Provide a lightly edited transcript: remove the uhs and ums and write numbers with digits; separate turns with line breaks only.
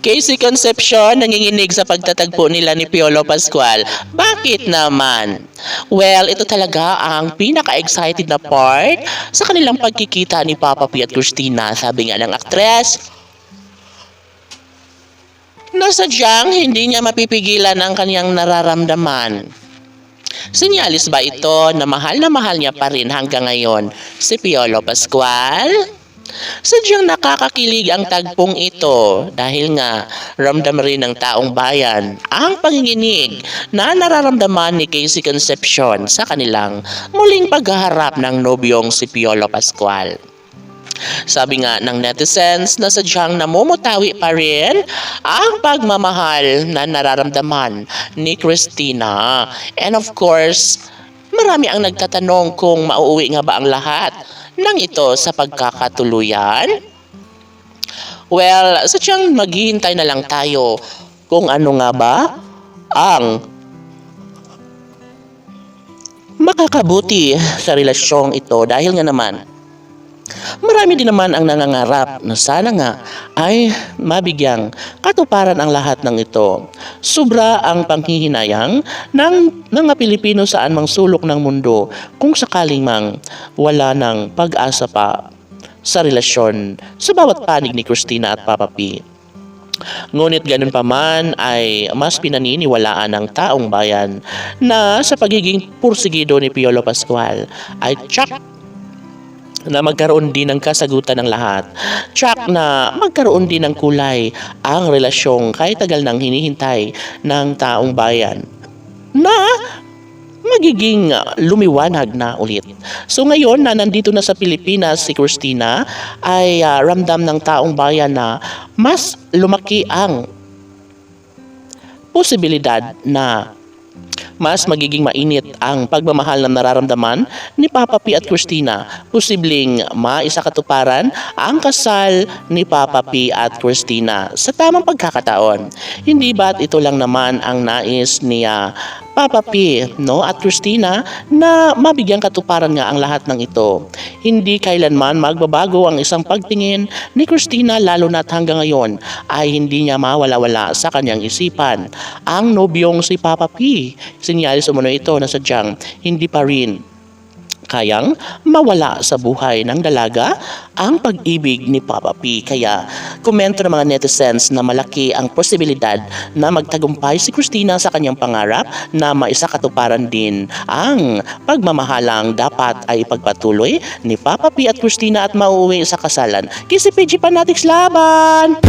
Casey Concepcion nanginginig sa pagtatagpo nila ni Piolo Pascual. Bakit naman? Well, ito talaga ang pinaka-excited na part sa kanilang pagkikita ni Papa P at Christina. Sabi nga ng aktres, nasadyang hindi niya mapipigilan ang kanyang nararamdaman. Sinyalis ba ito na mahal niya pa rin hanggang ngayon si Piolo Pascual? Sadyang nakakakilig ang tagpong ito dahil nga ramdam rin ng taong bayan ang panginginig na nararamdaman ni Casey Concepcion sa kanilang muling paghaharap ng nobyong si Piolo Pascual. Sabi nga ng netizens na sadyang namumutawi pa rin ang pagmamahal na nararamdaman ni Christina. And of course, marami ang nagtatanong kung mauuwi nga ba ang lahat ng ito sa pagkakatuluyan. Well, sadyang maghihintay na lang tayo kung ano nga ba ang makakabuti sa relasyong ito dahil nga naman marami din naman ang nangangarap na sana nga ay mabigyang katuparan ang lahat ng ito. Sobra ang panghihinayang ng mga Pilipino saan mang sulok ng mundo kung sakaling mang wala ng pag-asa pa sa relasyon sa bawat panig ni Christina at Papa P. Ngunit ganun pa man ay mas pinaniniwalaan ng taong bayan na sa pagiging pursigido ni Piolo Pascual ay tsak na magkaroon din ng kasagutan ng lahat. Tsak na magkaroon din ng kulay ang relasyong kahit tagal nang hinihintay ng taong bayan na magiging lumiwanag na ulit. So ngayon na nandito na sa Pilipinas si Christina ay ramdam ng taong bayan na mas lumaki ang posibilidad na mas magiging mainit ang pagmamahal na nararamdaman ni Papa P at Christina. Posibleng maisakatuparan ang kasal ni Papa P at Christina sa tamang pagkakataon. Hindi ba't ito lang naman ang nais ni Papa P at Christina na mabigyang katuparan nga ang lahat ng ito. Hindi kailanman magbabago ang isang pagtingin ni Christina lalo na't hanggang ngayon ay hindi niya mawala-wala sa kanyang isipan ang nobyong si Papa P. Sinyalis umano ito na sadyang hindi pa rin kayang mawala sa buhay ng dalaga ang pag-ibig ni Papa P. Kaya komento ng mga netizens na malaki ang posibilidad na magtagumpay si Christina sa kanyang pangarap na maisakatuparan din ang pagmamahalang dapat ay ipagpatuloy ni Papa P at Christina at mauwi sa kasalan. Kisi PG Fanatics laban!